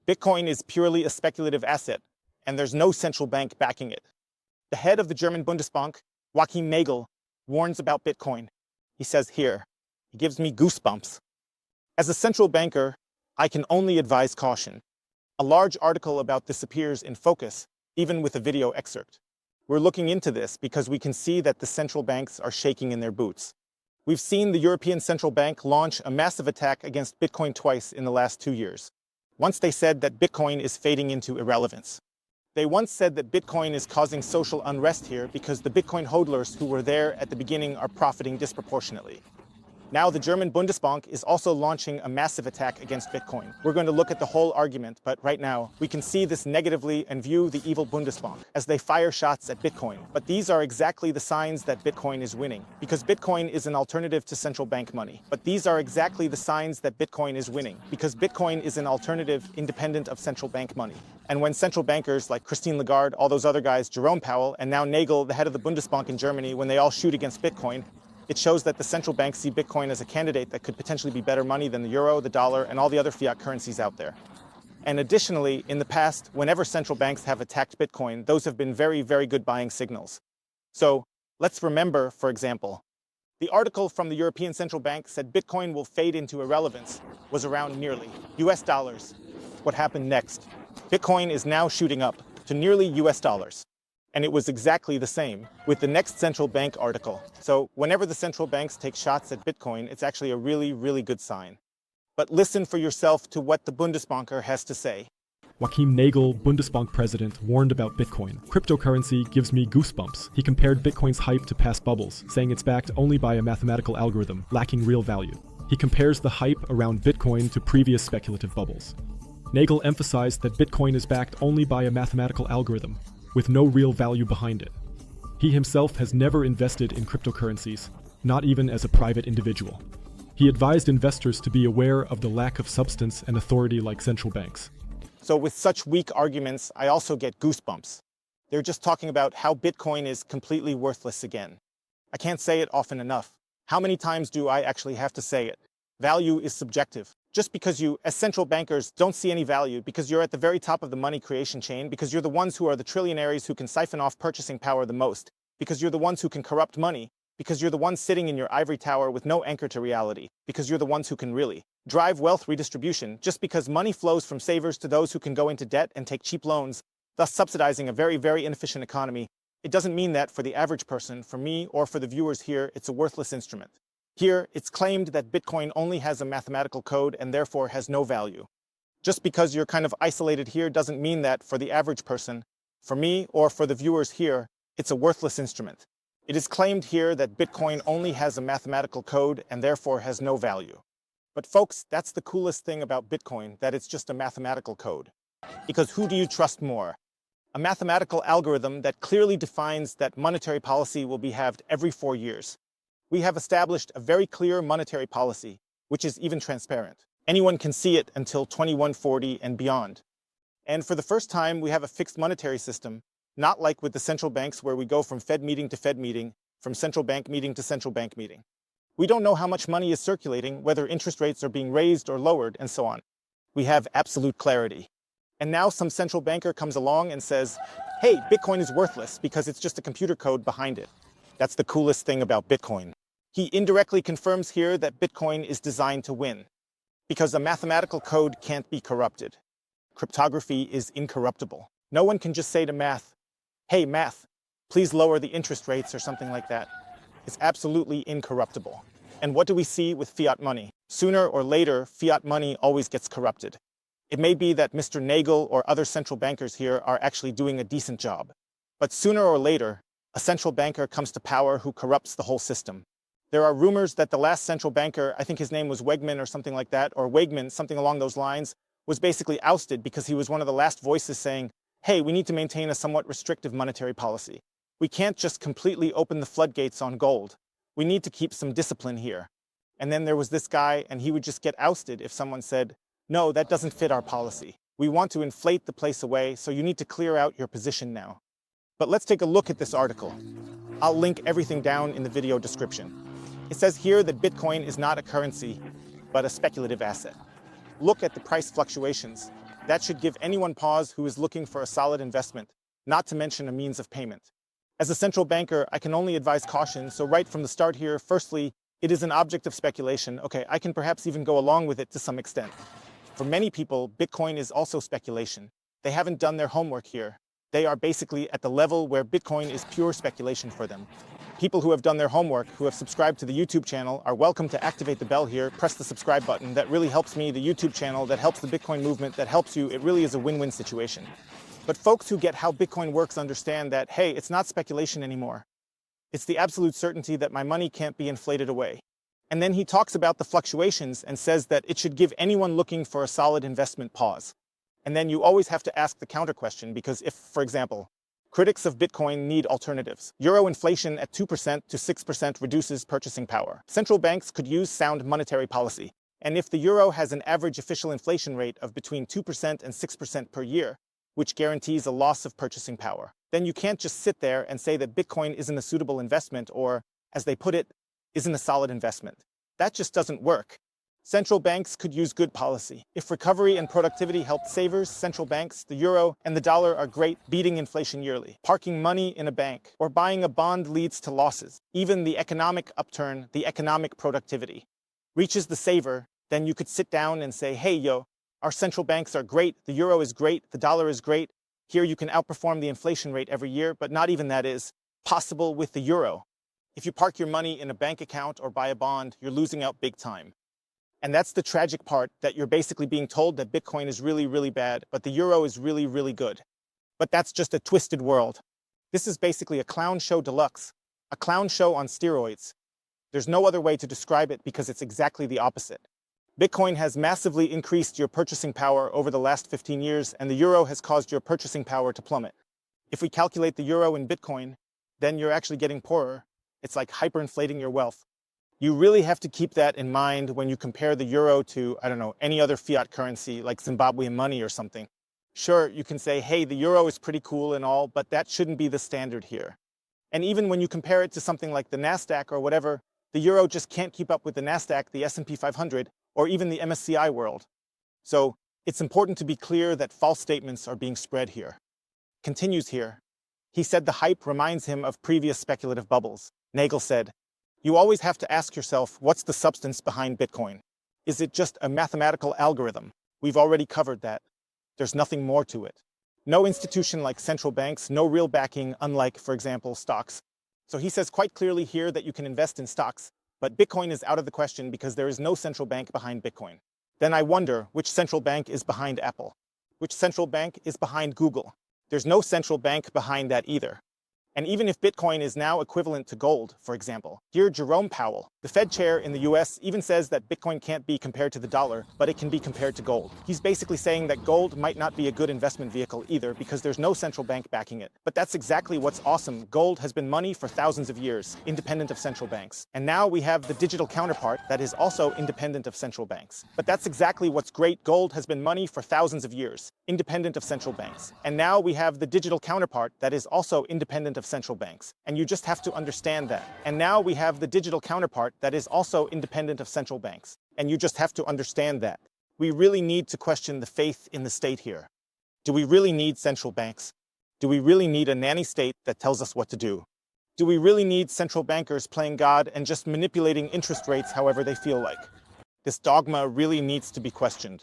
Bitcoin is purely a speculative asset, and there's no central bank backing it. The head of the German Bundesbank, Joachim Nagel, warns about Bitcoin. He says here, he gives me goosebumps. As a central banker, I can only advise caution. A large article about this appears in Focus, even with a video excerpt. We're looking into this because we can see that the central banks are shaking in their boots. We've seen the European Central Bank launch a massive attack against Bitcoin twice in the last 2 years. Once they said that Bitcoin is fading into irrelevance. They once said that Bitcoin is causing social unrest here because the Bitcoin hodlers who were there at the beginning are profiting disproportionately. Now the German Bundesbank is also launching a massive attack against Bitcoin. We're going to look at the whole argument, but right now we can see this negatively and view the evil Bundesbank as they fire shots at Bitcoin. But these are exactly the signs that Bitcoin is winning, because Bitcoin is an alternative to central bank money. But these are exactly the signs that Bitcoin is winning, because Bitcoin is an alternative independent of central bank money. And when central bankers like Christine Lagarde, all those other guys, Jerome Powell, and now Nagel, the head of the Bundesbank in Germany, when they all shoot against Bitcoin, it shows that the central banks see Bitcoin as a candidate that could potentially be better money than the euro, the dollar, and all the other fiat currencies out there. And additionally, in the past, whenever central banks have attacked Bitcoin, those have been very, very good buying signals. So let's remember, for example, the article from the European Central Bank said Bitcoin will fade into irrelevance was around nearly US dollars. What happened next? Bitcoin is now shooting up to nearly US dollars. And it was exactly the same with the next central bank article. So whenever the central banks take shots at Bitcoin, it's actually a really, really good sign. But listen for yourself to what the Bundesbanker has to say. Joachim Nagel, Bundesbank President, warned about Bitcoin. Cryptocurrency gives me goosebumps. He compared Bitcoin's hype to past bubbles, saying it's backed only by a mathematical algorithm, lacking real value. He compares the hype around Bitcoin to previous speculative bubbles. Nagel emphasized that Bitcoin is backed only by a mathematical algorithm, with no real value behind it. He himself has never invested in cryptocurrencies, not even as a private individual. He advised investors to be aware of the lack of substance and authority like central banks. So with such weak arguments, I also get goosebumps. They're just talking about how Bitcoin is completely worthless again. I can't say it often enough. How many times do I actually have to say it? Value is subjective. Just because you, as central bankers, don't see any value, because you're at the very top of the money creation chain, because you're the ones who are the trillionaires who can siphon off purchasing power the most, because you're the ones who can corrupt money, because you're the ones sitting in your ivory tower with no anchor to reality, because you're the ones who can really drive wealth redistribution, just because money flows from savers to those who can go into debt and take cheap loans, thus subsidizing a very, very inefficient economy. It doesn't mean that for the average person, for me, or for the viewers here, it's a worthless instrument. Here, it's claimed that Bitcoin only has a mathematical code and therefore has no value. Just because you're kind of isolated here doesn't mean that for the average person, for me, or for the viewers here, it's a worthless instrument. It is claimed here that Bitcoin only has a mathematical code and therefore has no value. But folks, that's the coolest thing about Bitcoin, that it's just a mathematical code. Because who do you trust more? A mathematical algorithm that clearly defines that monetary policy will be halved every 4 years. We have established a very clear monetary policy, which is even transparent. Anyone can see it until 2140 and beyond. And for the first time, we have a fixed monetary system, not like with the central banks where we go from Fed meeting to Fed meeting, from central bank meeting to central bank meeting. We don't know how much money is circulating, whether interest rates are being raised or lowered, and so on. We have absolute clarity. And now some central banker comes along and says, hey, Bitcoin is worthless because it's just a computer code behind it. That's the coolest thing about Bitcoin. He indirectly confirms here that Bitcoin is designed to win, because a mathematical code can't be corrupted. Cryptography is incorruptible. No one can just say to math, hey, math, please lower the interest rates or something like that. It's absolutely incorruptible. And what do we see with fiat money? Sooner or later, fiat money always gets corrupted. It may be that Mr. Nagel or other central bankers here are actually doing a decent job. But sooner or later, a central banker comes to power who corrupts the whole system. There are rumors that the last central banker, I think his name was Wegman or something like that, or Wegman, something along those lines, was basically ousted because he was one of the last voices saying, hey, we need to maintain a somewhat restrictive monetary policy. We can't just completely open the floodgates on gold. We need to keep some discipline here. And then there was this guy, and he would just get ousted if someone said, no, that doesn't fit our policy. We want to inflate the place away, so you need to clear out your position now. But let's take a look at this article. I'll link everything down in the video description. It says here that Bitcoin is not a currency, but a speculative asset. Look at the price fluctuations. That should give anyone pause who is looking for a solid investment, not to mention a means of payment. As a central banker, I can only advise caution, so right from the start here, firstly, it is an object of speculation. Okay, I can perhaps even go along with it to some extent. For many people, Bitcoin is also speculation. They haven't done their homework here. They are basically at the level where Bitcoin is pure speculation for them. People who have done their homework, who have subscribed to the YouTube channel, are welcome to activate the bell here, press the subscribe button. That really helps me, the YouTube channel, that helps the Bitcoin movement, that helps you. It really is a win-win situation. But folks who get how Bitcoin works understand that, hey, it's not speculation anymore. It's the absolute certainty that my money can't be inflated away. And then he talks about the fluctuations and says that it should give anyone looking for a solid investment pause. And then you always have to ask the counter question, because if, for example, critics of Bitcoin need alternatives, euro inflation at 2% to 6% reduces purchasing power. Central banks could use sound monetary policy. And if the euro has an average official inflation rate of between 2% and 6% per year, which guarantees a loss of purchasing power, then you can't just sit there and say that Bitcoin isn't a suitable investment or, as they put it, isn't a solid investment. That just doesn't work. Central banks could use good policy. If recovery and productivity help savers, central banks, the euro, and the dollar are great, beating inflation yearly. Parking money in a bank or buying a bond leads to losses. Even the economic upturn, the economic productivity, reaches the saver, then you could sit down and say, hey, yo, our central banks are great, the euro is great, the dollar is great. Here you can outperform the inflation rate every year, but not even that is possible with the euro. If you park your money in a bank account or buy a bond, you're losing out big time. And that's the tragic part, that you're basically being told that Bitcoin is really, really bad, but the euro is really, really good. But that's just a twisted world. This is basically a clown show deluxe, a clown show on steroids. There's no other way to describe it because it's exactly the opposite. Bitcoin has massively increased your purchasing power over the last 15 years, and the euro has caused your purchasing power to plummet. If we calculate the euro in Bitcoin, then you're actually getting poorer. It's like hyperinflating your wealth. You really have to keep that in mind when you compare the euro to, I don't know, any other fiat currency like Zimbabwean money or something. Sure, you can say, hey, the euro is pretty cool and all, but that shouldn't be the standard here. And even when you compare it to something like the Nasdaq or whatever, the euro just can't keep up with the Nasdaq, the S&P 500, or even the MSCI world. So it's important to be clear that false statements are being spread here. Continues here. He said the hype reminds him of previous speculative bubbles. Nagel said, you always have to ask yourself, what's the substance behind Bitcoin? Is it just a mathematical algorithm? We've already covered that. There's nothing more to it. No institution like central banks, no real backing, unlike, for example, stocks. So he says quite clearly here that you can invest in stocks, but Bitcoin is out of the question because there is no central bank behind Bitcoin. Then I wonder which central bank is behind Apple? Which central bank is behind Google? There's no central bank behind that either. And even if Bitcoin is now equivalent to gold, for example, dear Jerome Powell, the Fed chair in the US, even says that Bitcoin can't be compared to the dollar, but it can be compared to gold. He's basically saying that gold might not be a good investment vehicle either because there's no central bank backing it. But that's exactly what's awesome. Gold has been money for thousands of years, independent of central banks. And now we have the digital counterpart that is also independent of central banks. But that's exactly what's great. Gold has been money for thousands of years, independent of central banks. And now we have the digital counterpart that is also independent of central banks. And you just have to understand that. And now we have the digital counterpart that is also independent of central banks. And you just have to understand that. We really need to question the faith in the state here. Do we really need central banks? Do we really need a nanny state that tells us what to do? Do we really need central bankers playing God and just manipulating interest rates however they feel like? This dogma really needs to be questioned.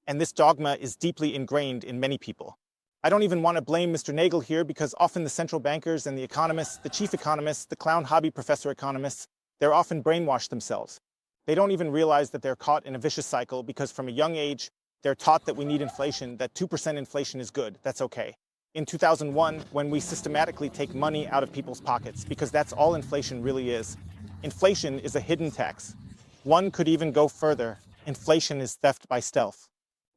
And this dogma is deeply ingrained in many people. I don't even want to blame Mr. Nagel here because often the central bankers and the economists, the chief economists, the clown hobby professor economists, they're often brainwashed themselves. They don't even realize that they're caught in a vicious cycle because from a young age, they're taught that we need inflation, that 2% inflation is good, that's okay. In 2001, when we systematically take money out of people's pockets, because that's all inflation really is. Inflation is a hidden tax. One could even go further. Inflation is theft by stealth.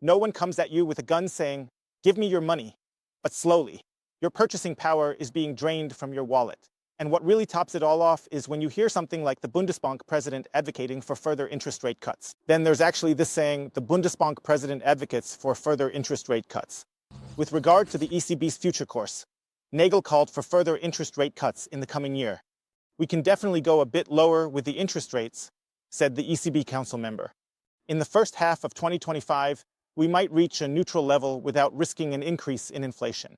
No one comes at you with a gun saying, give me your money, but slowly. Your purchasing power is being drained from your wallet. And what really tops it all off is when you hear something like the Bundesbank president advocating for further interest rate cuts. Then there's actually this saying, the Bundesbank president advocates for further interest rate cuts. With regard to the ECB's future course, Nagel called for further interest rate cuts in the coming year. We can definitely go a bit lower with the interest rates, said the ECB council member. In the first half of 2025, we might reach a neutral level without risking an increase in inflation.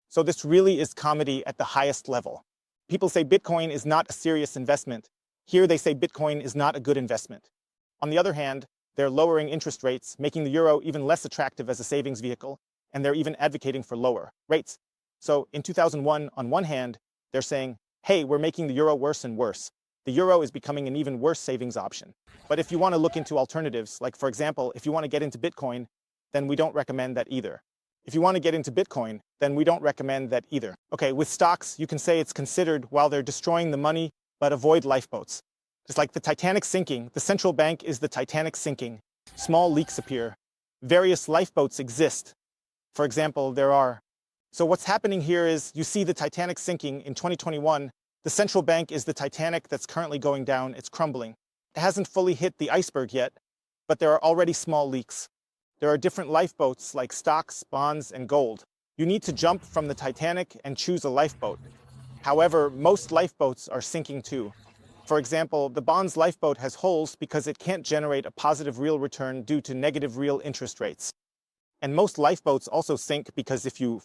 So this really is comedy at the highest level. People say Bitcoin is not a serious investment. Here they say Bitcoin is not a good investment. On the other hand, they're lowering interest rates, making the euro even less attractive as a savings vehicle, and they're even advocating for lower rates. So in 2001, on one hand, they're saying, hey, we're making the euro worse and worse. The euro is becoming an even worse savings option. But if you want to look into alternatives, like for example, if you want to get into Bitcoin, then we don't recommend that either. If you want to get into Bitcoin, then we don't recommend that either. Okay, with stocks, you can say it's considered while they're destroying the money, but avoid lifeboats. Just like the Titanic sinking, the central bank is the Titanic sinking. Small leaks appear. Various lifeboats exist. For example, there are. So what's happening here is you see the Titanic sinking in 2021. The central bank is the Titanic that's currently going down. It's crumbling. It hasn't fully hit the iceberg yet, but there are already small leaks. There are different lifeboats like stocks, bonds, and gold. You need to jump from the Titanic and choose a lifeboat. However, most lifeboats are sinking too. For example, the bonds lifeboat has holes because it can't generate a positive real return due to negative real interest rates. And most lifeboats also sink because if you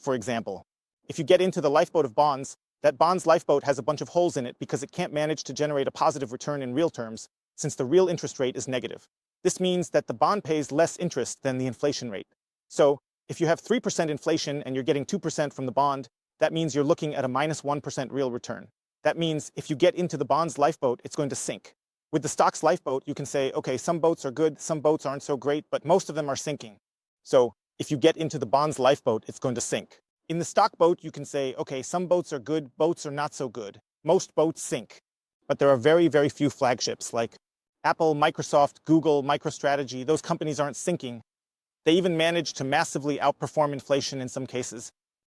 get into the lifeboat of bonds, that bonds lifeboat has a bunch of holes in it because it can't manage to generate a positive return in real terms, since the real interest rate is negative. This means that the bond pays less interest than the inflation rate. So, if you have 3% inflation and you're getting 2% from the bond, that means you're looking at a minus 1% real return. That means if you get into the bonds lifeboat, it's going to sink. With the stocks lifeboat, you can say, okay, some boats are good, some boats aren't so great, but most of them are sinking. So, if you get into the bonds lifeboat, it's going to sink. In the stock boat, you can say, okay, some boats are good, boats are not so good. Most boats sink. But there are very, very few flagships like Apple, Microsoft, Google, MicroStrategy. Those companies aren't sinking. They even manage to massively outperform inflation in some cases.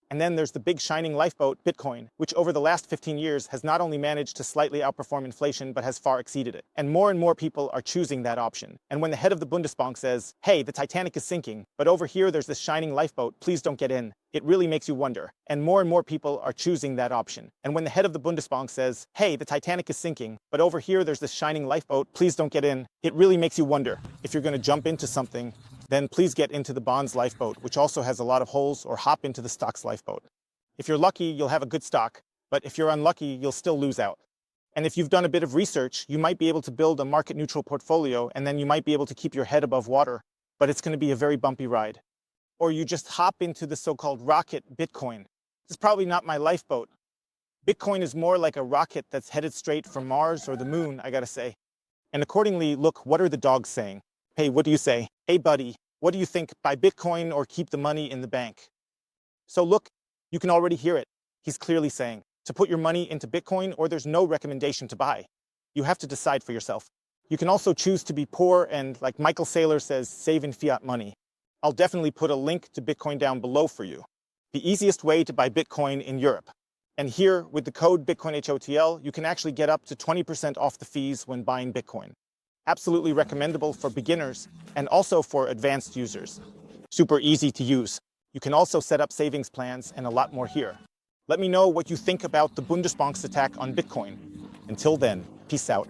And then there's the big shining lifeboat, Bitcoin, which over the last 15 years has not only managed to slightly outperform inflation, but has far exceeded it. And more people are choosing that option. And when the head of the Bundesbank says, hey, the Titanic is sinking, but over here there's this shining lifeboat, please don't get in, it really makes you wonder. And more people are choosing that option. And when the head of the Bundesbank says, hey, the Titanic is sinking, but over here there's this shining lifeboat, please don't get in, it really makes you wonder. If you're going to jump into something, then please get into the bonds lifeboat, which also has a lot of holes, or hop into the stocks lifeboat. If you're lucky, you'll have a good stock, but if you're unlucky, you'll still lose out. And if you've done a bit of research, you might be able to build a market-neutral portfolio, and then you might be able to keep your head above water, but it's going to be a very bumpy ride. Or you just hop into the so-called rocket Bitcoin. This is probably not my lifeboat. Bitcoin is more like a rocket that's headed straight for Mars or the moon, I gotta say. And accordingly, look, what are the dogs saying? Hey, what do you say? Hey, buddy, what do you think? Buy Bitcoin or keep the money in the bank? So look, you can already hear it. He's clearly saying to put your money into Bitcoin or there's no recommendation to buy. You have to decide for yourself. You can also choose to be poor and, like Michael Saylor says, save in fiat money. I'll definitely put a link to Bitcoin down below for you. The easiest way to buy Bitcoin in Europe. And here, with the code BitcoinHOTL, you can actually get up to 20% off the fees when buying Bitcoin. Absolutely recommendable for beginners and also for advanced users. Super easy to use. You can also set up savings plans and a lot more here. Let me know what you think about the Bundesbank's attack on Bitcoin. Until then, peace out.